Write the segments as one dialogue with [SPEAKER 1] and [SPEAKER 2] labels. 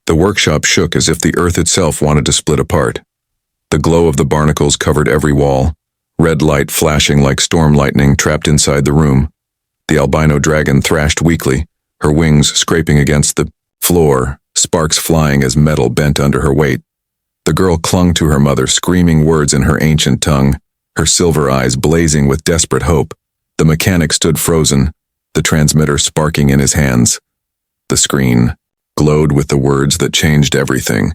[SPEAKER 1] The workshop shook as if the earth itself wanted to split apart. The glow of the barnacles covered every wall, red light flashing like storm lightning trapped inside the room. The albino dragon thrashed weakly, her wings scraping against the floor, sparks flying as metal bent under her weight. The girl clung to her mother, screaming words in her ancient tongue, her silver eyes blazing with desperate hope. The mechanic stood frozen, the transmitter sparking in his hands. The screen glowed with the words that changed everything.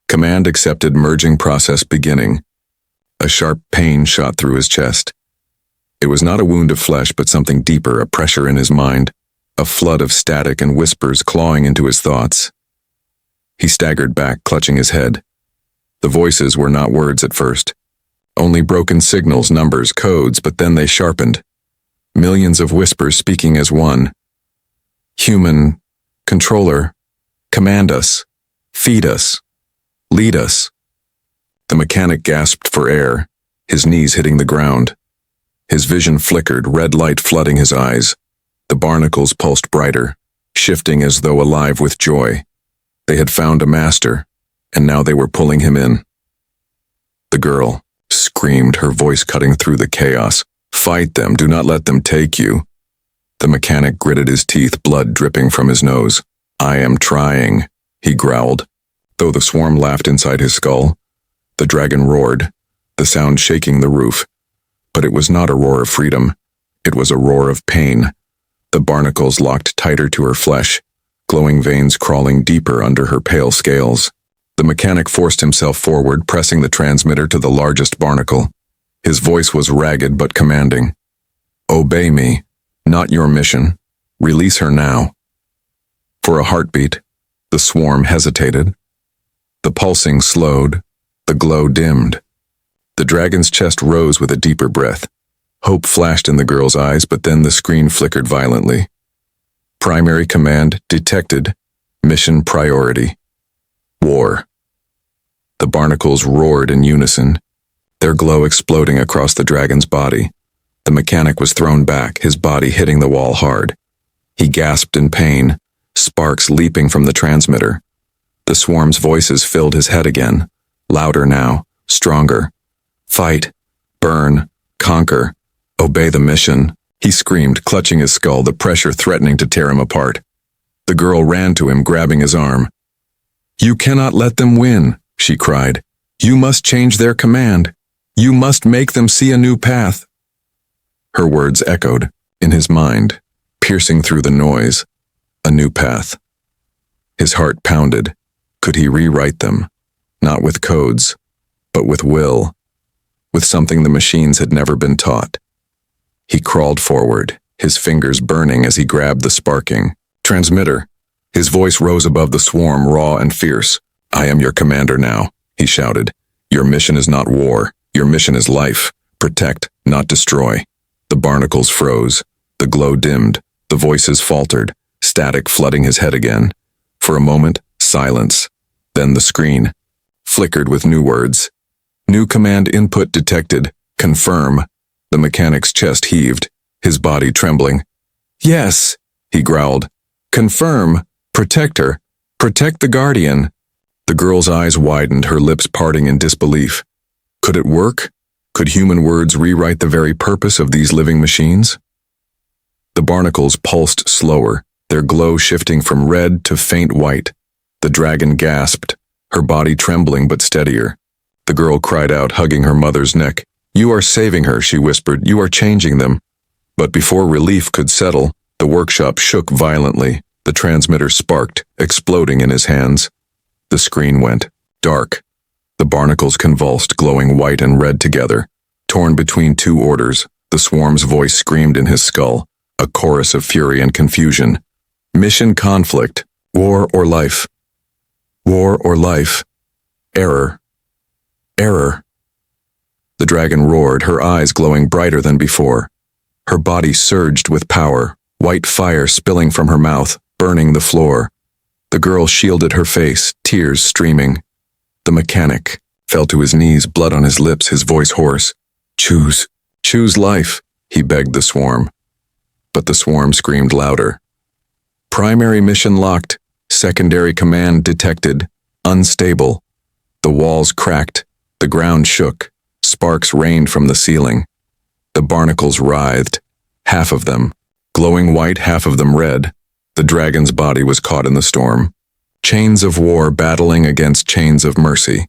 [SPEAKER 1] Command accepted, merging process beginning. A sharp pain shot through his chest. It was not a wound of flesh, but something deeper, a pressure in his mind, a flood of static and whispers clawing into his thoughts. He staggered back, clutching his head. The voices were not words at first. Only broken signals, numbers, codes, but then they sharpened. Millions of whispers speaking as one. Human, controller, command us, feed us, lead us. The mechanic gasped for air, his knees hitting the ground. His vision flickered, red light flooding his eyes. The barnacles pulsed brighter, shifting as though alive with joy. They had found a master, and now they were pulling him in. The girl screamed, her voice cutting through the chaos. Fight them, do not let them take you. The mechanic gritted his teeth, blood dripping from his nose. I am trying, he growled. Though the swarm laughed inside his skull, the dragon roared, the sound shaking the roof. But it was not a roar of freedom. It was a roar of pain. The barnacles locked tighter to her flesh, glowing veins crawling deeper under her pale scales. The mechanic forced himself forward, pressing the transmitter to the largest barnacle. His voice was ragged but commanding. Obey me, not your mission. Release her now. For a heartbeat, the swarm hesitated. The pulsing slowed, the glow dimmed. The dragon's chest rose with a deeper breath. Hope flashed in the girl's eyes, but then the screen flickered violently. Primary command detected. Mission priority. War. The barnacles roared in unison, their glow exploding across the dragon's body. The mechanic was thrown back, his body hitting the wall hard. He gasped in pain, sparks leaping from the transmitter. The swarm's voices filled his head again, louder now, stronger. Fight, burn, conquer, obey the mission, he screamed, clutching his skull, the pressure threatening to tear him apart. The girl ran to him, grabbing his arm. You cannot let them win, she cried. You must change their command. You must make them see a new path. Her words echoed in his mind, piercing through the noise. A new path. His heart pounded. Could he rewrite them? Not with codes, but with will. With something the machines had never been taught. He crawled forward, his fingers burning as he grabbed the sparking transmitter. His voice rose above the swarm, raw and fierce. I am your commander now, he shouted. Your mission is not war. Your mission is life. Protect, not destroy. The barnacles froze. The glow dimmed. The voices faltered, static flooding his head again. For a moment, silence. Then the screen flickered with new words. New command input detected. Confirm. The mechanic's chest heaved, his body trembling. Yes, he growled. Confirm. Protect her. Protect the Guardian. The girl's eyes widened, her lips parting in disbelief. Could it work? Could human words rewrite the very purpose of these living machines? The barnacles pulsed slower, their glow shifting from red to faint white. The dragon gasped, her body trembling but steadier. The girl cried out, hugging her mother's neck. You are saving her, she whispered. You are changing them. But before relief could settle, the workshop shook violently. The transmitter sparked, exploding in his hands. The screen went dark. The barnacles convulsed, glowing white and red together. Torn between two orders, the swarm's voice screamed in his skull, a chorus of fury and confusion. Mission conflict. War or life. War or life. Error. Error. The dragon roared, her eyes glowing brighter than before. Her body surged with power, white fire spilling from her mouth, burning the floor. The girl shielded her face, tears streaming. The mechanic fell to his knees, blood on his lips, his voice hoarse. Choose. Choose life, he begged the swarm. But the swarm screamed louder. Primary mission locked. Secondary command detected. Unstable. The walls cracked. The ground shook. Sparks rained from the ceiling. The barnacles writhed. Half of them. Glowing white, half of them red. The dragon's body was caught in the storm. Chains of war battling against chains of mercy.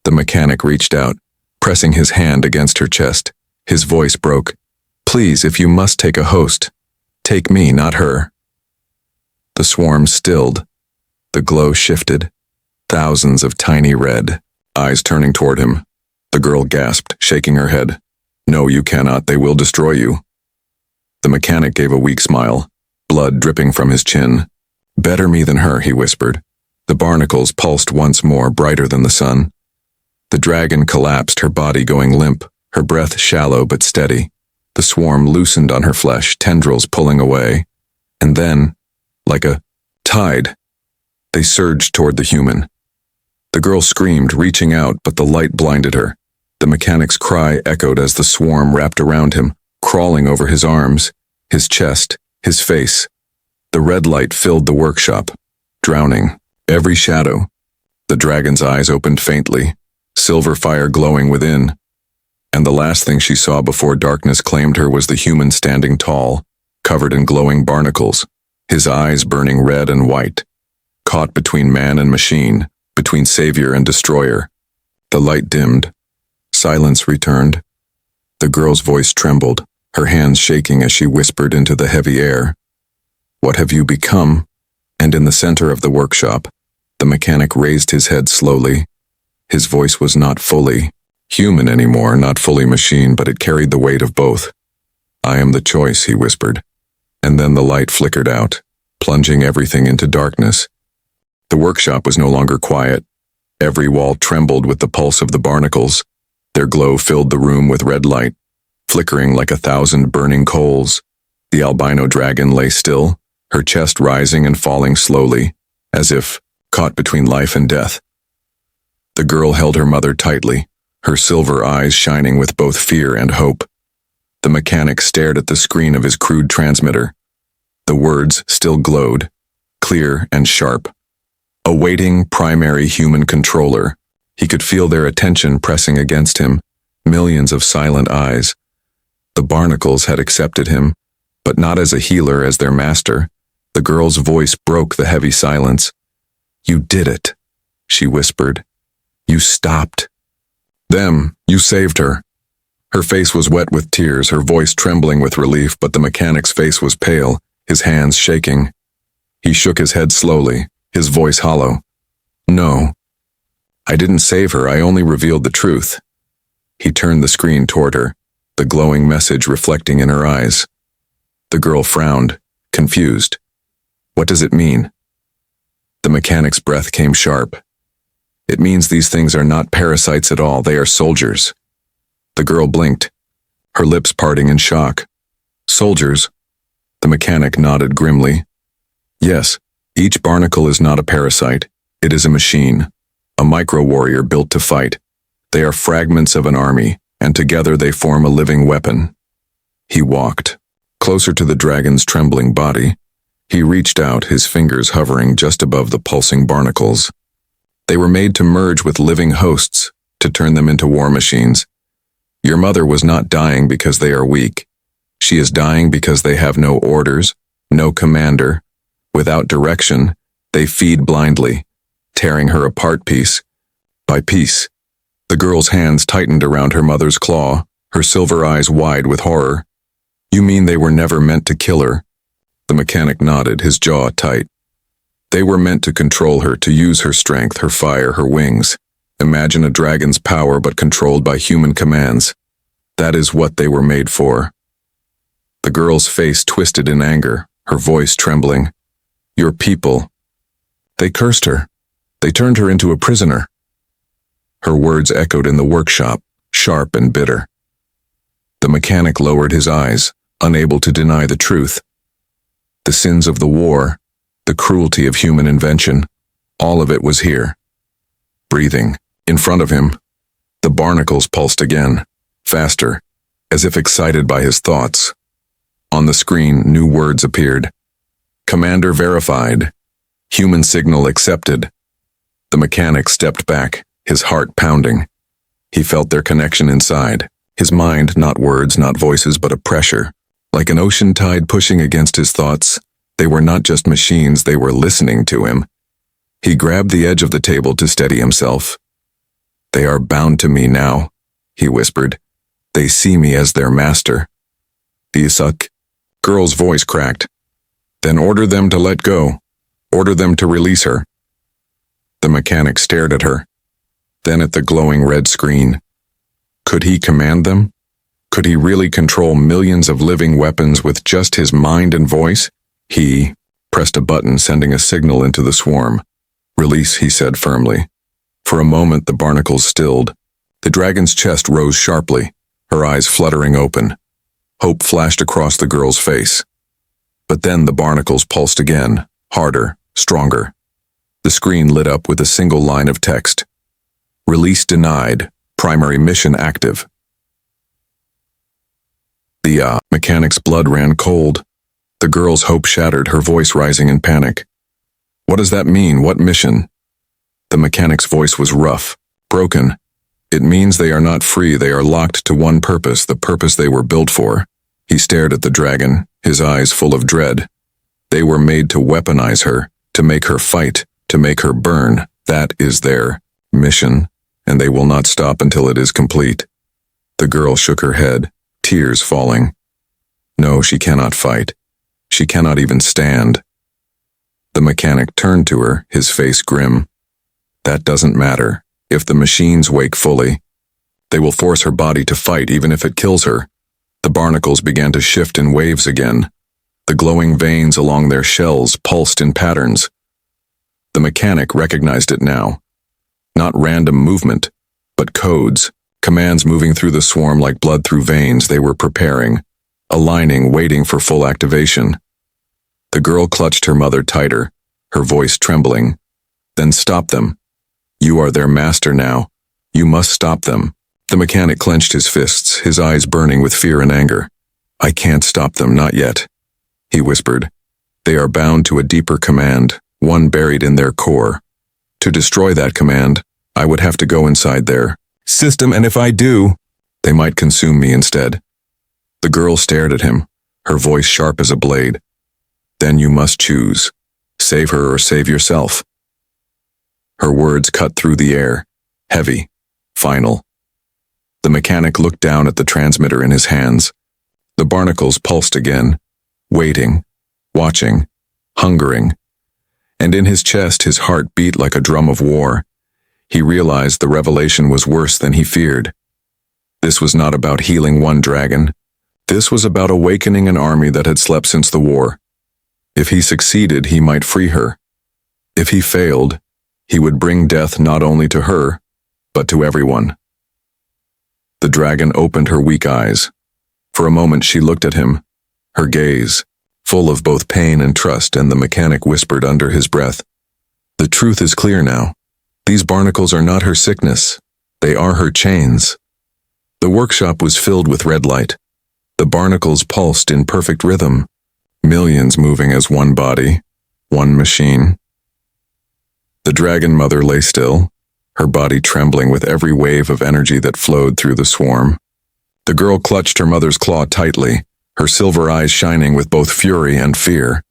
[SPEAKER 1] The mechanic reached out, pressing his hand against her chest. His voice broke. Please, if you must take a host, take me, not her. The swarm stilled. The glow shifted. Thousands of tiny red eyes turning toward him. The girl gasped, shaking her head. No, you cannot. They will destroy you. The mechanic gave a weak smile, blood dripping from his chin. Better me than her, he whispered. The barnacles pulsed once more, brighter than the sun. The dragon collapsed, her body going limp, her breath shallow but steady. The swarm loosened on her flesh, tendrils pulling away. And then, like a tide, they surged toward the human. The girl screamed, reaching out, but the light blinded her. The mechanic's cry echoed as the swarm wrapped around him, crawling over his arms, his chest, his face. The red light filled the workshop, drowning every shadow. The dragon's eyes opened faintly, silver fire glowing within. And the last thing she saw before darkness claimed her was the human standing tall, covered in glowing barnacles, his eyes burning red and white, caught between man and machine, between savior and destroyer. The light dimmed. Silence returned. The girl's voice trembled, her hands shaking as she whispered into the heavy air. What have you become? And in the center of the workshop, the mechanic raised his head slowly. His voice was not fully human anymore, not fully machine, but it carried the weight of both. I am the choice, he whispered. And then the light flickered out, plunging everything into darkness. The workshop was no longer quiet. Every wall trembled with the pulse of the barnacles. Their glow filled the room with red light, flickering like 1,000 burning coals. The albino dragon lay still, her chest rising and falling slowly, as if caught between life and death. The girl held her mother tightly, her silver eyes shining with both fear and hope. The mechanic stared at the screen of his crude transmitter. The words still glowed, clear and sharp. Awaiting primary human controller. He could feel their attention pressing against him, millions of silent eyes. The barnacles had accepted him, but not as a healer, as their master. The girl's voice broke the heavy silence. You did it, she whispered. You stopped them. You saved her. Her face was wet with tears, her voice trembling with relief, but the mechanic's face was pale, his hands shaking. He shook his head slowly, his voice hollow. No. I didn't save her, I only revealed the truth. He turned the screen toward her, the glowing message reflecting in her eyes. The girl frowned, confused. What does it mean? The mechanic's breath came sharp. It means these things are not parasites at all, they are soldiers. The girl blinked, her lips parting in shock. Soldiers? The mechanic nodded grimly. Yes, each barnacle is not a parasite, it is a machine. A micro-warrior built to fight. They are fragments of an army, and together they form a living weapon. He walked, closer to the dragon's trembling body. He reached out, his fingers hovering just above the pulsing barnacles. They were made to merge with living hosts, to turn them into war machines. Your mother was not dying because they are weak. She is dying because they have no orders, no commander. Without direction, they feed blindly, tearing her apart piece by piece. The girl's hands tightened around her mother's claw, her silver eyes wide with horror. You mean they were never meant to kill her? The mechanic nodded, his jaw tight. They were meant to control her, to use her strength, her fire, her wings. Imagine a dragon's power but controlled by human commands. That is what they were made for. The girl's face twisted in anger, her voice trembling. Your people. They cursed her. They turned her into a prisoner. Her words echoed in the workshop, sharp and bitter. The mechanic lowered his eyes, unable to deny the truth. The sins of the war, the cruelty of human invention, all of it was here. Breathing, in front of him, the barnacles pulsed again, faster, as if excited by his thoughts. On the screen, new words appeared. Commander verified. Human signal accepted. The mechanic stepped back, his heart pounding. He felt their connection inside. His mind, not words, not voices, but a pressure. Like an ocean tide pushing against his thoughts. They were not just machines, they were listening to him. He grabbed the edge of the table to steady himself. "They are bound to me now," he whispered. "They see me as their master." "Do you suck?" Girl's voice cracked. "Then order them to let go. Order them to release her." The mechanic stared at her, then at the glowing red screen. Could he command them? Could he really control millions of living weapons with just his mind and voice? He pressed a button, sending a signal into the swarm. "Release," he said firmly. For a moment the barnacles stilled. The dragon's chest rose sharply, her eyes fluttering open. Hope flashed across the girl's face. But then the barnacles pulsed again, harder, stronger. The screen lit up with a single line of text. "Release denied. Primary mission active." The mechanic's blood ran cold. The girl's hope shattered, her voice rising in panic. "What does that mean? What mission?" The mechanic's voice was rough, broken. "It means they are not free, they are locked to one purpose, the purpose they were built for." He stared at the dragon, his eyes full of dread. They were made to weaponize her, to make her fight, to make her burn. That is their mission, and they will not stop until it is complete. The girl shook her head, tears falling. No, she cannot fight. She cannot even stand. The mechanic turned to her, his face grim. "That doesn't matter. If the machines wake fully, they will force her body to fight even if it kills her." The barnacles began to shift in waves again. The glowing veins along their shells pulsed in patterns. The mechanic recognized it now. Not random movement, but codes, commands moving through the swarm like blood through veins. They were preparing, aligning, waiting for full activation. The girl clutched her mother tighter, her voice trembling. "Then stop them. You are their master now. You must stop them." The mechanic clenched his fists, his eyes burning with fear and anger. "I can't stop them, not yet," he whispered. "They are bound to a deeper command, one buried in their core. To destroy that command, I would have to go inside their system, and if I do, they might consume me instead." The girl stared at him, her voice sharp as a blade. "Then you must choose. Save her or save yourself." Her words cut through the air, heavy, final. The mechanic looked down at the transmitter in his hands. The barnacles pulsed again, waiting, watching, hungering. And in his chest, his heart beat like a drum of war. He realized the revelation was worse than he feared. This was not about healing one dragon. This was about awakening an army that had slept since the war. If he succeeded, he might free her. If he failed, he would bring death not only to her, but to everyone. The dragon opened her weak eyes. For a moment she looked at him, her gaze, full of both pain and trust, and the mechanic whispered under his breath, "The truth is clear now. These barnacles are not her sickness. They are her chains." The workshop was filled with red light. The barnacles pulsed in perfect rhythm, millions moving as one body, one machine. The dragon mother lay still, her body trembling with every wave of energy that flowed through the swarm. The girl clutched her mother's claw tightly, her silver eyes shining with both fury and fear.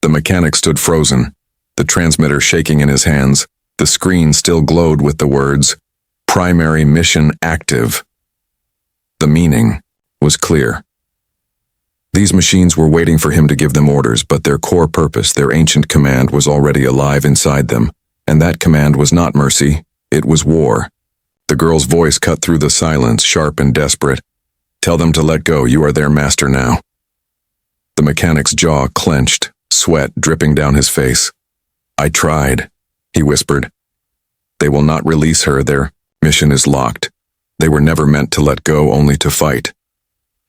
[SPEAKER 1] The mechanic stood frozen, the transmitter shaking in his hands. The screen still glowed with the words, "Primary mission active." The meaning was clear. These machines were waiting for him to give them orders, but their core purpose, their ancient command, was already alive inside them. And that command was not mercy, it was war. The girl's voice cut through the silence, sharp and desperate. "Tell them to let go, you are their master now." The mechanic's jaw clenched, sweat dripping down his face. "I tried," he whispered. "They will not release her, their mission is locked. They were never meant to let go, only to fight."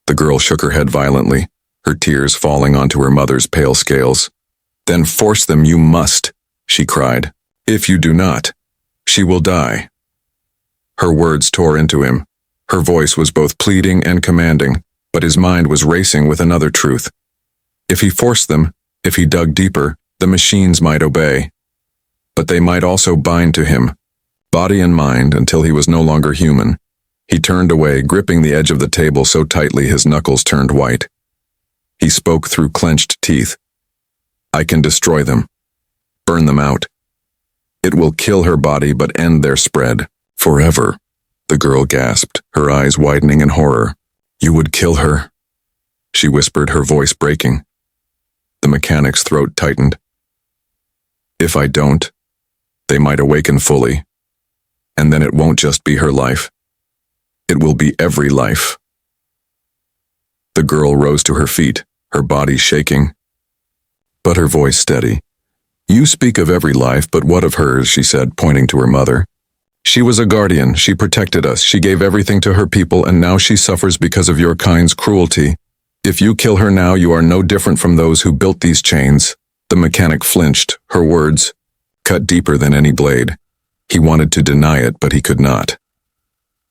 [SPEAKER 1] The girl shook her head violently, her tears falling onto her mother's pale scales. "Then force them, you must," she cried. "If you do not, she will die." Her words tore into him. Her voice was both pleading and commanding, but his mind was racing with another truth. If he forced them, if he dug deeper, The machines might obey, but they might also bind to him, body and mind, until he was no longer human. He turned away, gripping the edge of the table so tightly his knuckles turned white. He spoke through clenched teeth. I can destroy them. Burn them out. It will kill her body but end their spread. Forever. The girl gasped, her eyes widening in horror. You would kill her? She whispered, her voice breaking. The mechanic's throat tightened. If I don't, they might awaken fully. And then it won't just be her life. It will be every life. The girl rose to her feet, her body shaking, but her voice steady. You speak of every life, but what of hers, she said, pointing to her mother. She was a guardian, she protected us, she gave everything to her people, and now she suffers because of your kind's cruelty. If you kill her now, you are no different from those who built these chains. The mechanic flinched, her words cut deeper than any blade. He wanted to deny it, but he could not.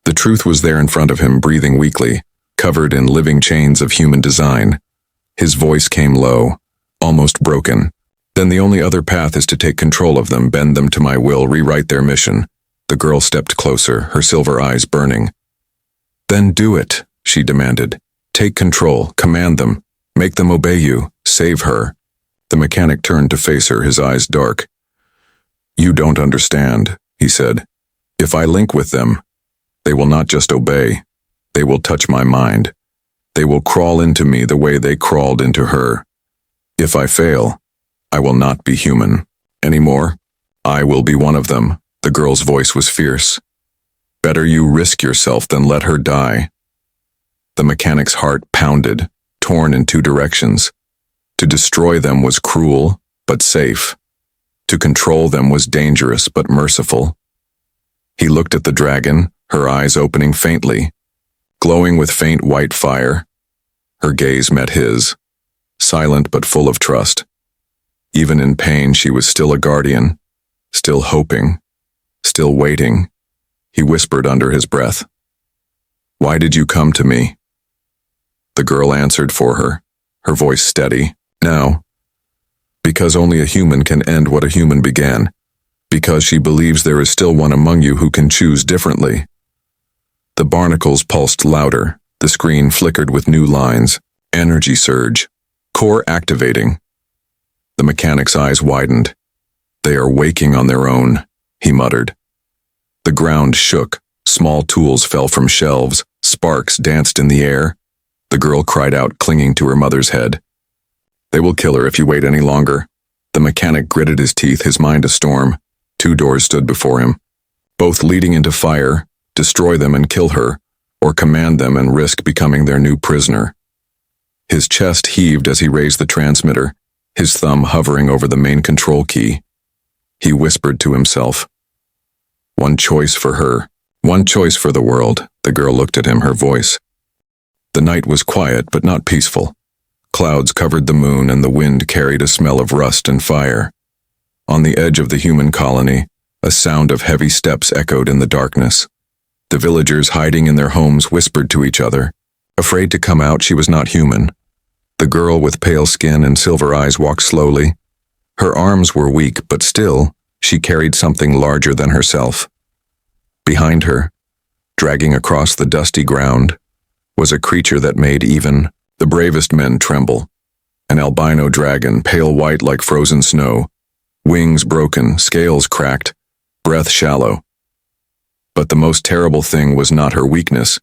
[SPEAKER 1] The truth was there in front of him, breathing weakly, covered in living chains of human design. His voice came low, almost broken. Then the only other path is to take control of them, bend them to my will, rewrite their mission. The girl stepped closer, her silver eyes burning. Then do it, she demanded. Take control, command them, make them obey you, save her. The mechanic turned to face her, his eyes dark. You don't understand, he said. If I link with them, they will not just obey. They will touch my mind. They will crawl into me the way they crawled into her. If I fail, I will not be human anymore. I will be one of them. The girl's voice was fierce. Better you risk yourself than let her die. The mechanic's heart pounded, torn in two directions. To destroy them was cruel, but safe. To control them was dangerous, but merciful. He looked at the dragon, her eyes opening faintly, glowing with faint white fire. Her gaze met his, silent but full of trust. Even in pain, she was still a guardian, still hoping, still waiting. He whispered under his breath. Why did you come to me? The girl answered for her, her voice steady. Now, because only a human can end what a human began. Because she believes there is still one among you who can choose differently. The barnacles pulsed louder. The screen flickered with new lines. Energy surge. Core activating. The mechanic's eyes widened. They are waking on their own, he muttered. The ground shook. Small tools fell from shelves. Sparks danced in the air. The girl cried out, clinging to her mother's head. They will kill her if you wait any longer. The mechanic gritted his teeth, his mind a storm. Two doors stood before him, both leading into fire. Destroy them and kill her, or command them and risk becoming their new prisoner. His chest heaved as he raised the transmitter, his thumb hovering over the main control key. He whispered to himself. One choice for her, one choice for the world. The girl looked at him, her voice. The night was quiet but not peaceful. Clouds covered the moon and the wind carried a smell of rust and fire. On the edge of the human colony, a sound of heavy steps echoed in the darkness. The villagers hiding in their homes whispered to each other. Afraid to come out, she was not human. The girl with pale skin and silver eyes walked slowly. Her arms were weak, but still, she carried something larger than herself. Behind her, dragging across the dusty ground, was a creature that made even the bravest men tremble. An albino dragon, pale white like frozen snow, wings broken, scales cracked, breath shallow. But the most terrible thing was not her weakness.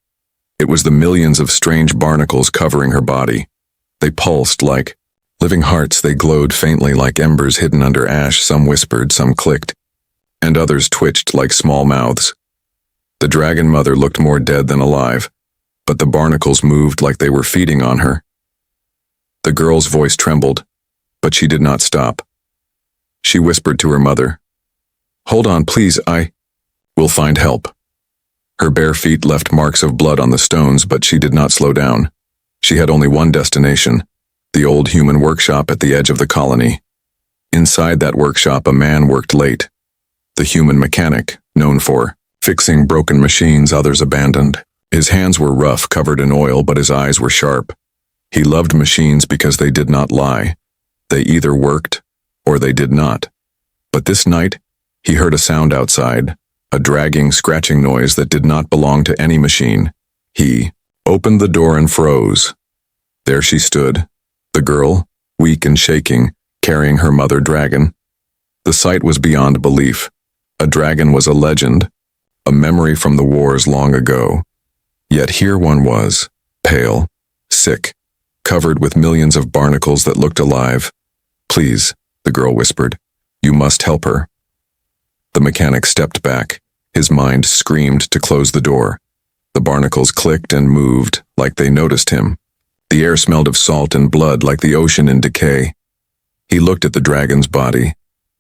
[SPEAKER 1] It was the millions of strange barnacles covering her body. They pulsed like living hearts. They glowed faintly like embers hidden under ash. Some whispered, some clicked, and others twitched like small mouths. The dragon mother looked more dead than alive, but the barnacles moved like they were feeding on her. The girl's voice trembled, but she did not stop. She whispered to her mother, "Hold on, please, we'll find help." Her bare feet left marks of blood on the stones, but she did not slow down. She had only one destination, the old human workshop at the edge of the colony. Inside that workshop, a man worked late. The human mechanic, known for fixing broken machines others abandoned. His hands were rough, covered in oil, but his eyes were sharp. He loved machines because they did not lie. They either worked or they did not. But this night, he heard a sound outside, a dragging, scratching noise that did not belong to any machine. He opened the door and froze. There she stood, the girl, weak and shaking, carrying her mother dragon. The sight was beyond belief. A dragon was a legend, a memory from the wars long ago. Yet here one was, pale, sick, covered with millions of barnacles that looked alive. "Please," the girl whispered, "you must help her." The mechanic stepped back. His mind screamed to close the door. The barnacles clicked and moved, like they noticed him. The air smelled of salt and blood like the ocean in decay. He looked at the dragon's body.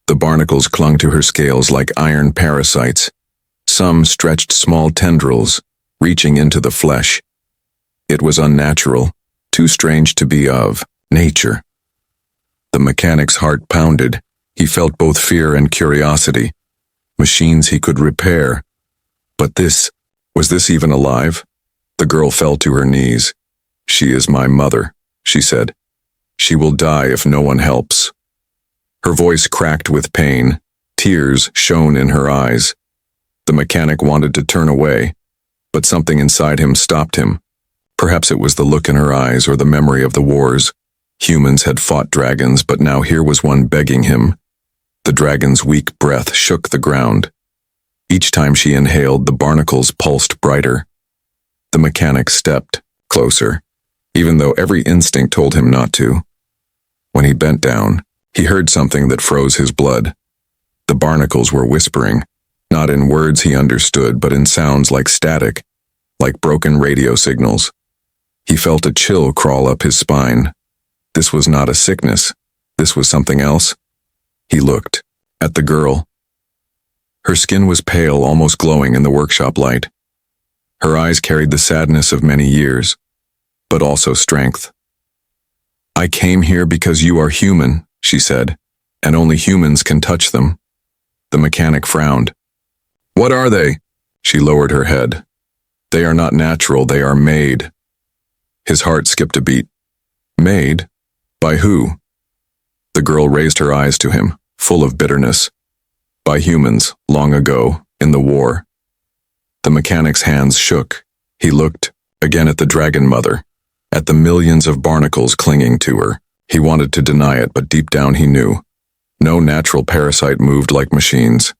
[SPEAKER 1] The barnacles clung to her scales like iron parasites. Some stretched small tendrils, reaching into the flesh. It was unnatural, too strange to be of nature. The mechanic's heart pounded. He felt both fear and curiosity. Machines he could repair. But was this even alive? The girl fell to her knees. "She is my mother," she said. "She will die if no one helps." Her voice cracked with pain. Tears shone in her eyes. The mechanic wanted to turn away, but something inside him stopped him. Perhaps it was the look in her eyes or the memory of the wars. Humans had fought dragons, but now here was one begging him. The dragon's weak breath shook the ground. Each time she inhaled, the barnacles pulsed brighter. The mechanic stepped closer, even though every instinct told him not to. When he bent down, he heard something that froze his blood. The barnacles were whispering, not in words he understood, but in sounds like static, like broken radio signals. He felt a chill crawl up his spine. This was not a sickness. This was something else. He looked at the girl. Her skin was pale, almost glowing in the workshop light. Her eyes carried the sadness of many years, but also strength. "I came here because you are human," she said, "and only humans can touch them." The mechanic frowned. "What are they?" She lowered her head. "They are not natural, they are made." His heart skipped a beat. "Made? By who?" The girl raised her eyes to him, full of bitterness. "By humans, long ago, in the war." The mechanic's hands shook. He looked again at the dragon mother, at the millions of barnacles clinging to her. He wanted to deny it, but deep down he knew. No natural parasite moved like machines.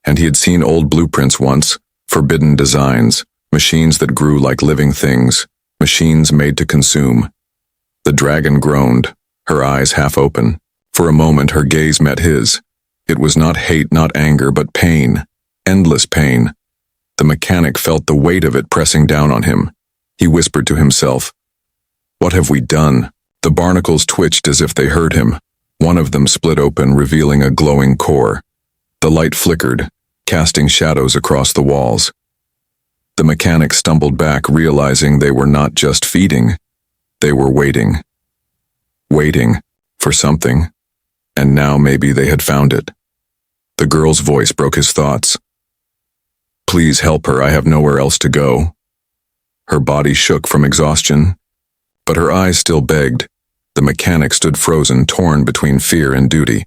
[SPEAKER 1] And he had seen old blueprints once, forbidden designs, machines that grew like living things, machines made to consume. The dragon groaned, her eyes half open. For a moment her gaze met his. It was not hate, not anger, but pain, endless pain. The mechanic felt the weight of it pressing down on him. He whispered to himself, "What have we done?" The barnacles twitched as if they heard him. One of them split open, revealing a glowing core. The light flickered, casting shadows across the walls. The mechanic stumbled back, realizing they were not just feeding. They were waiting. Waiting for something. And now maybe they had found it. The girl's voice broke his thoughts. "Please help her, I have nowhere else to go." Her body shook from exhaustion, but her eyes still begged. The mechanic stood frozen, torn between fear and duty.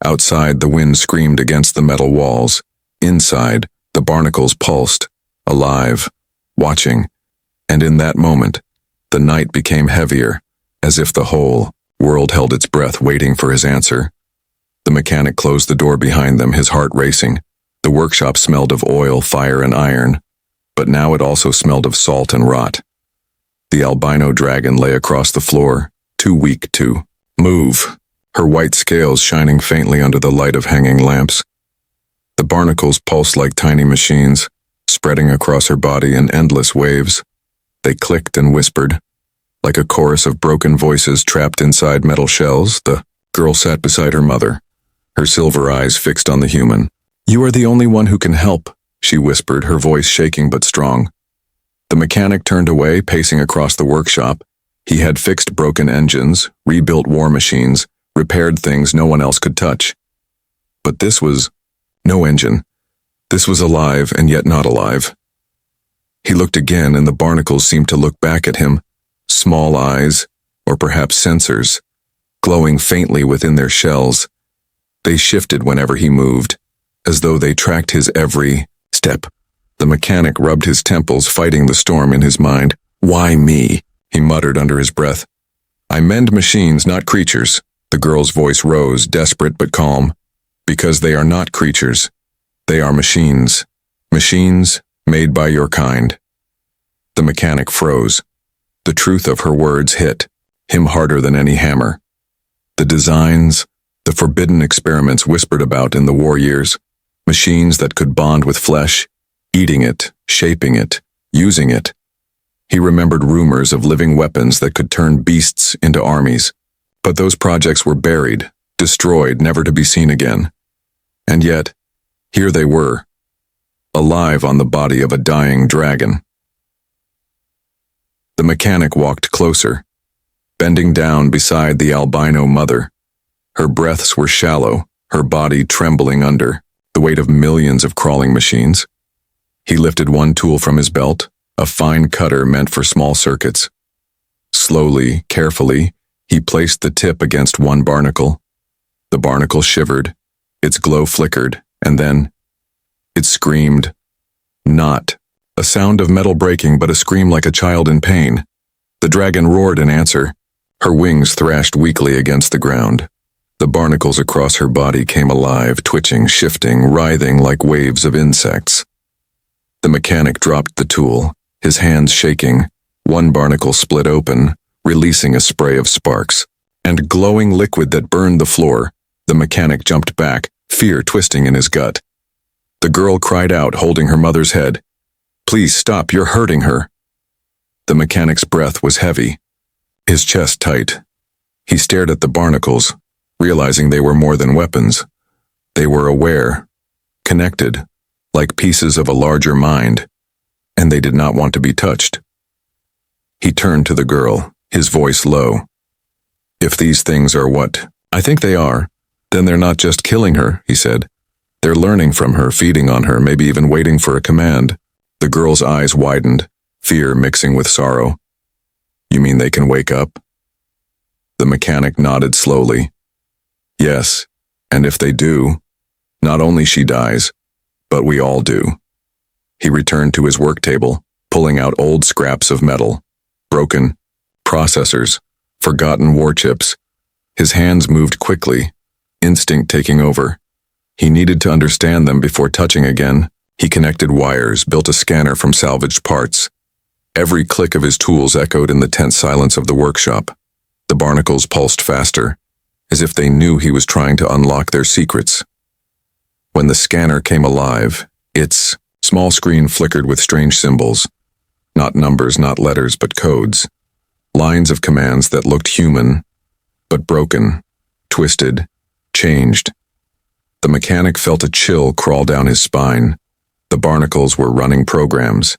[SPEAKER 1] Outside, the wind screamed against the metal walls. Inside, the barnacles pulsed, alive, watching. And in that moment, the night became heavier, as if the whole world held its breath, waiting for his answer. The mechanic closed the door behind them, his heart racing. The workshop smelled of oil, fire, and iron, but now it also smelled of salt and rot. The albino dragon lay across the floor, too weak to move, her white scales shining faintly under the light of hanging lamps. The barnacles pulsed like tiny machines, spreading across her body in endless waves. They clicked and whispered, like a chorus of broken voices trapped inside metal shells. The girl sat beside her mother, her silver eyes fixed on the human. "You are the only one who can help," she whispered, her voice shaking but strong. The mechanic turned away, pacing across the workshop. He had fixed broken engines, rebuilt war machines, repaired things no one else could touch. But this was no engine. This was alive and yet not alive. He looked again, and the barnacles seemed to look back at him, small eyes, or perhaps sensors, glowing faintly within their shells. They shifted whenever he moved, as though they tracked his every step. The mechanic rubbed his temples, fighting the storm in his mind. "Why me?" he muttered under his breath. "I mend machines, not creatures." The girl's voice rose, desperate but calm. "Because they are not creatures. They are machines. Machines made by your kind." The mechanic froze. The truth of her words hit him harder than any hammer. The designs, the forbidden experiments whispered about in the war years, machines that could bond with flesh, eating it, shaping it, using it. He remembered rumors of living weapons that could turn beasts into armies. But those projects were buried, destroyed, never to be seen again. And yet, here they were, alive on the body of a dying dragon. The mechanic walked closer, bending down beside the albino mother. Her breaths were shallow, her body trembling under the weight of millions of crawling machines. He lifted one tool from his belt, a fine cutter meant for small circuits. Slowly, carefully, he placed the tip against one barnacle. The barnacle shivered, its glow flickered, and then it screamed. Not a sound of metal breaking, but a scream like a child in pain. The dragon roared in answer. Her wings thrashed weakly against the ground. The barnacles across her body came alive, twitching, shifting, writhing like waves of insects. The mechanic dropped the tool, his hands shaking. One barnacle split open, releasing a spray of sparks and glowing liquid that burned the floor. The mechanic jumped back, fear twisting in his gut. The girl cried out, holding her mother's head. "Please stop, you're hurting her." The mechanic's breath was heavy, his chest tight. He stared at the barnacles, realizing they were more than weapons. They were aware, connected, like pieces of a larger mind, and they did not want to be touched. He turned to the girl, his voice low. "If these things are what I think they are, then they're not just killing her," he said. "They're learning from her, feeding on her, maybe even waiting for a command." The girl's eyes widened, fear mixing with sorrow. "You mean they can wake up?" The mechanic nodded slowly. "Yes, and if they do, not only she dies, but we all do." He returned to his work table, pulling out old scraps of metal, broken processors, forgotten war chips. His hands moved quickly, instinct taking over. He needed to understand them before touching again. He connected wires, built a scanner from salvaged parts. Every click of his tools echoed in the tense silence of the workshop. The barnacles pulsed faster, as if they knew he was trying to unlock their secrets. When the scanner came alive, its small screen flickered with strange symbols. Not numbers, not letters, but codes. Lines of commands that looked human, but broken, twisted, changed. The mechanic felt a chill crawl down his spine. The barnacles were running programs.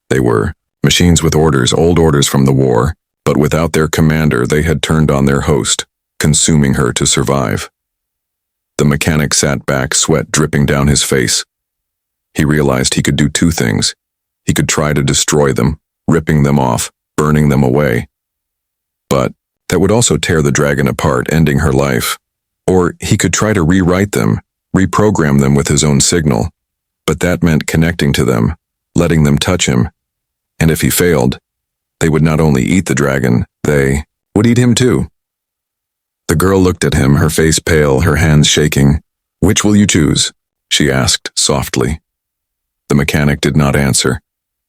[SPEAKER 1] They were machines with orders, old orders from the war, but without their commander they had turned on their host, consuming her to survive. The mechanic sat back, sweat dripping down his face. He realized he could do two things. He could try to destroy them, ripping them off, burning them away. But that would also tear the dragon apart, ending her life. Or he could try to rewrite them, reprogram them with his own signal. But that meant connecting to them, letting them touch him. And if he failed, they would not only eat the dragon, they would eat him too. The girl looked at him, her face pale, her hands shaking. "Which will you choose?" she asked softly. The mechanic did not answer,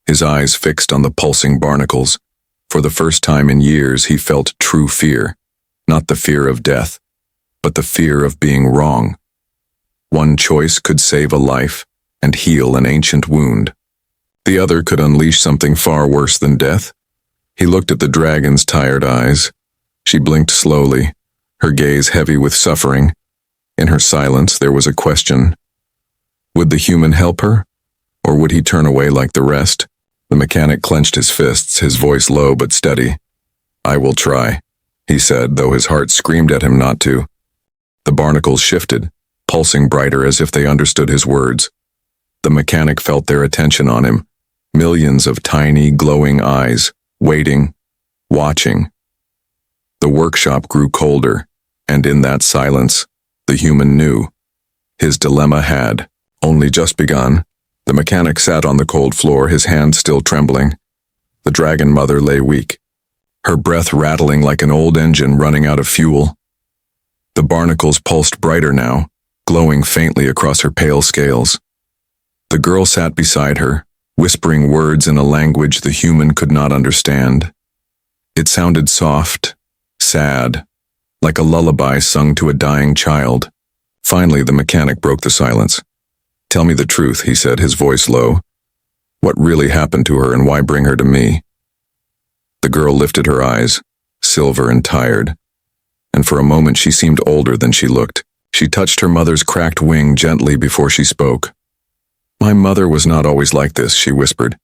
[SPEAKER 1] his eyes fixed on the pulsing barnacles. For the first time in years he felt true fear, not the fear of death, but the fear of being wrong. One choice could save a life and heal an ancient wound. The other could unleash something far worse than death. He looked at the dragon's tired eyes. She blinked slowly, her gaze heavy with suffering. In her silence there was a question. Would the human help her, or would he turn away like the rest? The mechanic clenched his fists, his voice low but steady. "I will try," he said, though his heart screamed at him not to. The barnacles shifted, pulsing brighter as if they understood his words. The mechanic felt their attention on him, millions of tiny, glowing eyes, waiting, watching. The workshop grew colder, and in that silence, The human knew. His dilemma had only just begun. The mechanic sat on the cold floor, his hands still trembling. The dragon mother lay weak, her breath rattling like an old engine running out of fuel. The barnacles pulsed brighter now, glowing faintly across her pale scales. The girl sat beside her, whispering words in a language the human could not understand. It sounded soft, sad, like a lullaby sung to a dying child. Finally, the mechanic broke the silence. "Tell me the truth," he said, his voice low. "What really happened to her and why bring her to me?" The girl lifted her eyes, silver and tired, and for a moment she seemed older than she looked. She touched her mother's cracked wing gently before she spoke. "My mother was not always like this," she whispered.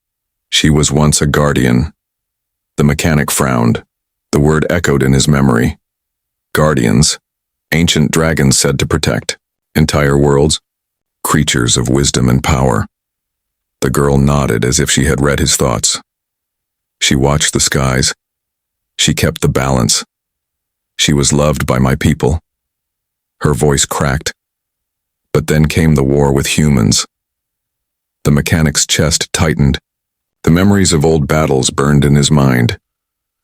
[SPEAKER 1] "She was once a guardian." The mechanic frowned. The word echoed in his memory. Guardians, ancient dragons said to protect entire worlds, creatures of wisdom and power. The girl nodded as if she had read his thoughts. She watched the skies. She kept the balance. She was loved by my people. Her voice cracked. But then came the war with humans. The mechanic's chest tightened. The memories of old battles burned in his mind.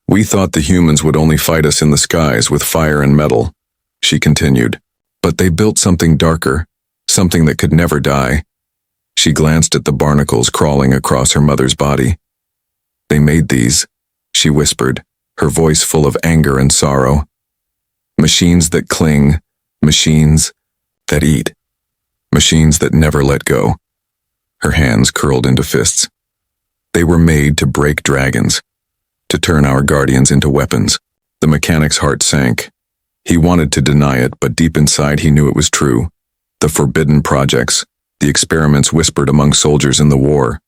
[SPEAKER 1] "We thought the humans would only fight us in the skies with fire and metal," she continued. "But they built something darker, something that could never die." She glanced at the barnacles crawling across her mother's body. "They made these," she whispered, her voice full of anger and sorrow. "Machines that cling, machines that eat, machines that never let go." Her hands curled into fists. "They were made to break dragons, to turn our guardians into weapons." The mechanic's heart sank. He wanted to deny it, but deep inside he knew it was true. The forbidden projects, the experiments whispered among soldiers in the war,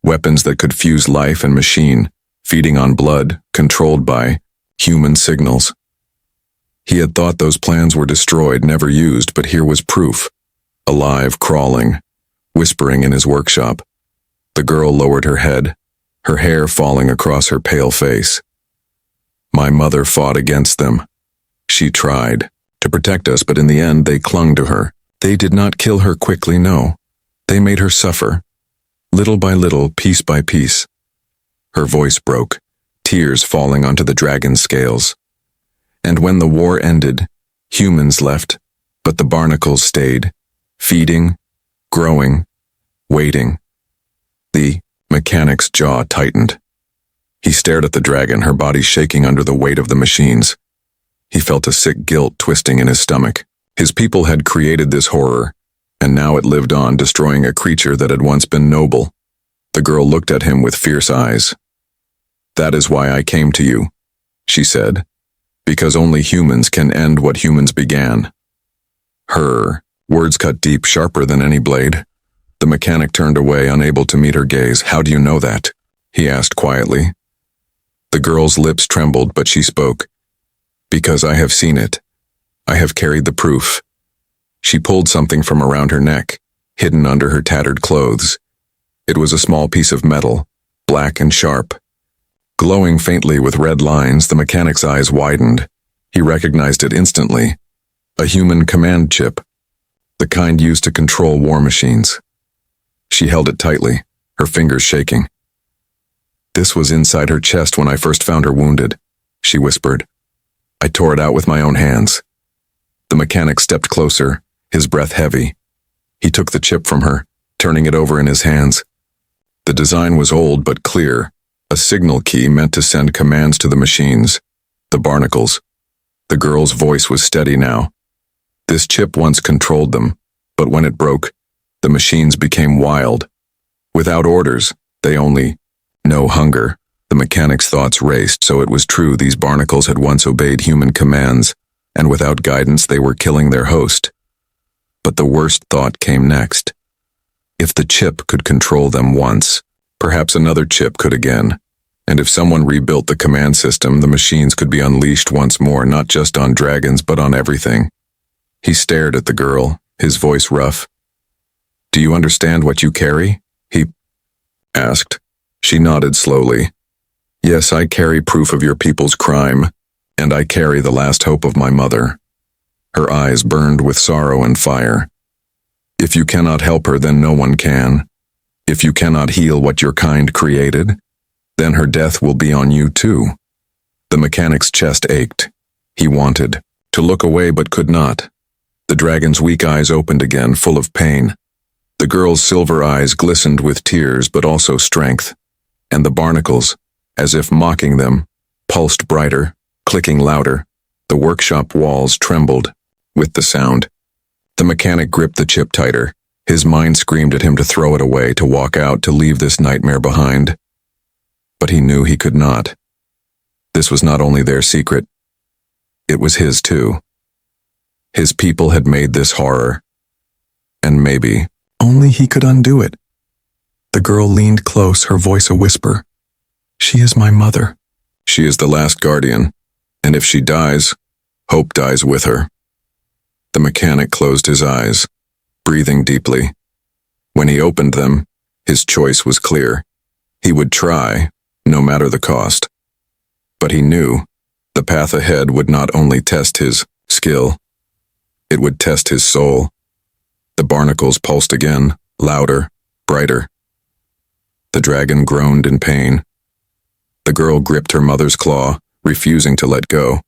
[SPEAKER 1] weapons that could fuse life and machine, feeding on blood, controlled by human signals. He had thought those plans were destroyed, never used, but here was proof. Alive, crawling, whispering in his workshop. The girl lowered her head, her hair falling across her pale face. "My mother fought against them. She tried to protect us, but in the end they clung to her. They did not kill her quickly, no. They made her suffer, little by little, piece by piece." Her voice broke, tears falling onto the dragon's scales. "And when the war ended, humans left, but the barnacles stayed, feeding, growing, waiting." The mechanic's jaw tightened. He stared at the dragon, her body shaking under the weight of the machines. He felt a sick guilt twisting in his stomach. His people had created this horror, and now it lived on, destroying a creature that had once been noble. The girl looked at him with fierce eyes. "That is why I came to you," she said, "because only humans can end what humans began." Her words cut deep, sharper than any blade. The mechanic turned away, unable to meet her gaze. "How do you know that?" he asked quietly. The girl's lips trembled, but she spoke. "Because I have seen it. I have carried the proof." She pulled something from around her neck, hidden under her tattered clothes. It was a small piece of metal, black and sharp. Glowing faintly with red lines, the mechanic's eyes widened. He recognized it instantly. A human command chip, the kind used to control war machines. She held it tightly, her fingers shaking. "This was inside her chest when I first found her wounded," she whispered. "I tore it out with my own hands." The mechanic stepped closer, his breath heavy. He took the chip from her, turning it over in his hands. The design was old but clear, a signal key meant to send commands to the machines, the barnacles. The girl's voice was steady now. This chip once controlled them, but when it broke, the machines became wild. Without orders, they only know hunger. The mechanic's thoughts raced, so it was true these barnacles had once obeyed human commands, and without guidance they were killing their host. But the worst thought came next. If the chip could control them once, perhaps another chip could again. And if someone rebuilt the command system, the machines could be unleashed once more, not just on dragons, but on everything. He stared at the girl, his voice rough. "Do you understand what you carry?" he asked. She nodded slowly. "Yes, I carry proof of your people's crime, and I carry the last hope of my mother." Her eyes burned with sorrow and fire. If you cannot help her, then no one can. If you cannot heal what your kind created, then her death will be on you too. The mechanic's chest ached. He wanted to look away but could not. The dragon's weak eyes opened again, full of pain. The girl's silver eyes glistened with tears but also strength. And the barnacles, as if mocking them, pulsed brighter, clicking louder. The workshop walls trembled with the sound. The mechanic gripped the chip tighter. His mind screamed at him to throw it away, to walk out, to leave this nightmare behind. But he knew he could not. This was not only their secret, it was his too. His people had made this horror. And maybe only he could undo it. The girl leaned close, her voice a whisper. She is my mother. She is the last guardian, and if she dies, hope dies with her. The mechanic closed his eyes, breathing deeply. When he opened them, his choice was clear. He would try, no matter the cost. But he knew the path ahead would not only test his skill, it would test his soul. The barnacles pulsed again, louder, brighter. The dragon groaned in pain. The girl gripped her mother's claw, refusing to let go,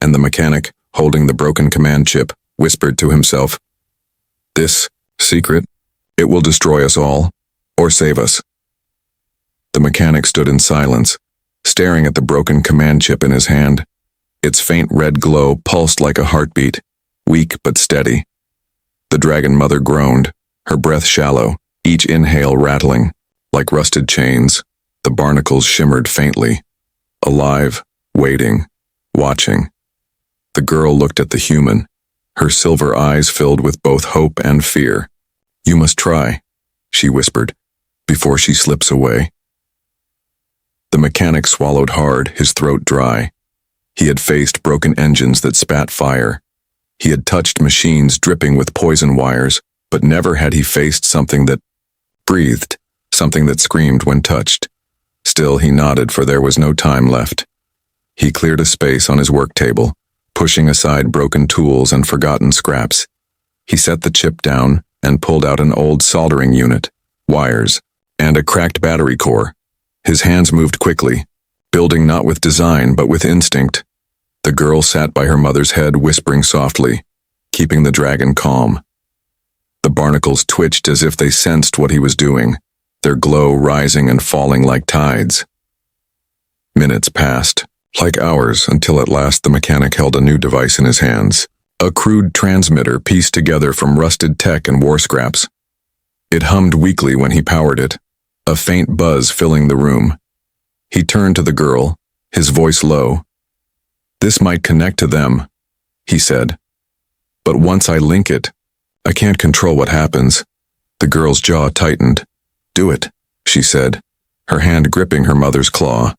[SPEAKER 1] and the mechanic, holding the broken command chip, whispered to himself, "This secret, it will destroy us all, or save us." The mechanic stood in silence, staring at the broken command chip in his hand. Its faint red glow pulsed like a heartbeat, weak but steady. The dragon mother groaned, her breath shallow, each inhale rattling. Like rusted chains, the barnacles shimmered faintly, alive, waiting, watching. The girl looked at the human, her silver eyes filled with both hope and fear. "You must try," she whispered, "before she slips away." The mechanic swallowed hard, his throat dry. He had faced broken engines that spat fire. He had touched machines dripping with poison wires, but never had he faced something that breathed, something that screamed when touched. Still, he nodded, for there was no time left. He cleared a space on his work table, pushing aside broken tools and forgotten scraps. He set the chip down and pulled out an old soldering unit, wires, and a cracked battery core. His hands moved quickly, building not with design but with instinct. The girl sat by her mother's head, whispering softly, keeping the dragon calm. The barnacles twitched as if they sensed what he was doing, their glow rising and falling like tides. Minutes passed, like hours, until at last the mechanic held a new device in his hands, a crude transmitter pieced together from rusted tech and war scraps. It hummed weakly when he powered it, a faint buzz filling the room. He turned to the girl, his voice low. "This might connect to them," he said. "But once I link it, I can't control what happens." The girl's jaw tightened. "Do it," she said, her hand gripping her mother's claw.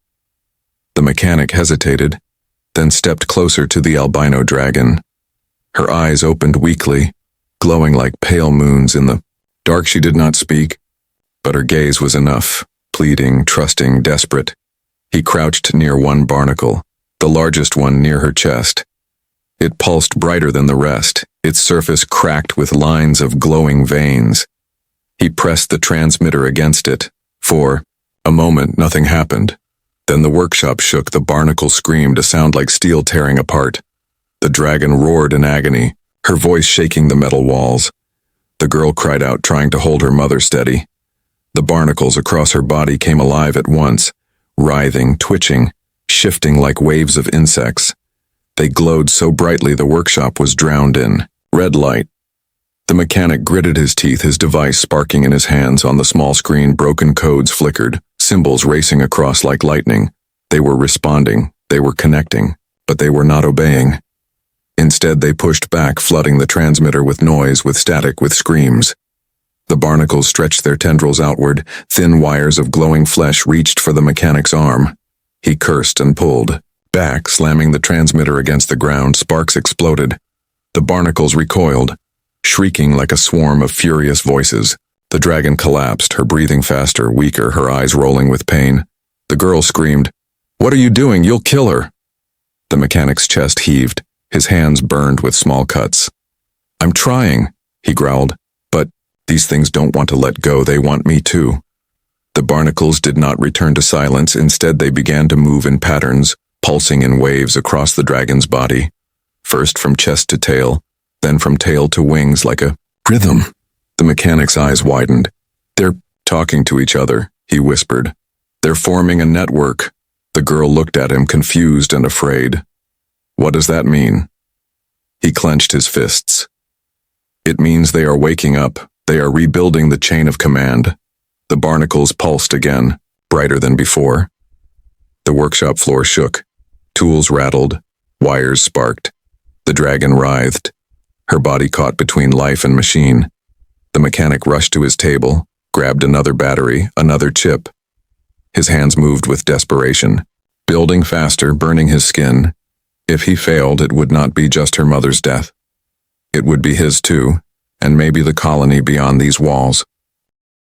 [SPEAKER 1] The mechanic hesitated, then stepped closer to the albino dragon. Her eyes opened weakly, glowing like pale moons in the dark. She did not speak, but her gaze was enough, pleading, trusting, desperate. He crouched near one barnacle, the largest one near her chest. It pulsed brighter than the rest, its surface cracked with lines of glowing veins. He pressed the transmitter against it. For a moment, nothing happened. Then the workshop shook, the barnacle screamed, a sound like steel tearing apart. The dragon roared in agony, her voice shaking the metal walls. The girl cried out, trying to hold her mother steady. The barnacles across her body came alive at once, writhing, twitching, shifting like waves of insects. They glowed so brightly the workshop was drowned in red light. The mechanic gritted his teeth, his device sparking in his hands. On the small screen, broken codes flickered, symbols racing across like lightning. They were responding, they were connecting, but they were not obeying. Instead, they pushed back, flooding the transmitter with noise, with static, with screams. The barnacles stretched their tendrils outward, thin wires of glowing flesh reached for the mechanic's arm. He cursed and pulled back, slamming the transmitter against the ground. Sparks exploded. The barnacles recoiled, shrieking like a swarm of furious voices. The dragon collapsed, her breathing faster, weaker, her eyes rolling with pain. The girl screamed, "What are you doing? You'll kill her!" The mechanic's chest heaved, His hands burned with small cuts. "I'm trying," he growled, "but these things don't want to let go, they want me too." The barnacles did not return to silence, instead they began to move in patterns, pulsing in waves across the dragon's body, first from chest to tail, then from tail to wings like a rhythm. The mechanic's eyes widened. "They're talking to each other," he whispered. "They're forming a network." The girl looked at him, confused and afraid. "What does that mean?" He clenched his fists. "It means they are waking up. They are rebuilding the chain of command." The barnacles pulsed again, brighter than before. The workshop floor shook. Tools rattled. Wires sparked. The dragon writhed. Her body caught between life and machine. The mechanic rushed to his table, grabbed another battery, another chip. His hands moved with desperation, building faster, burning his skin. If he failed, it would not be just her mother's death. It would be his too, and maybe the colony beyond these walls.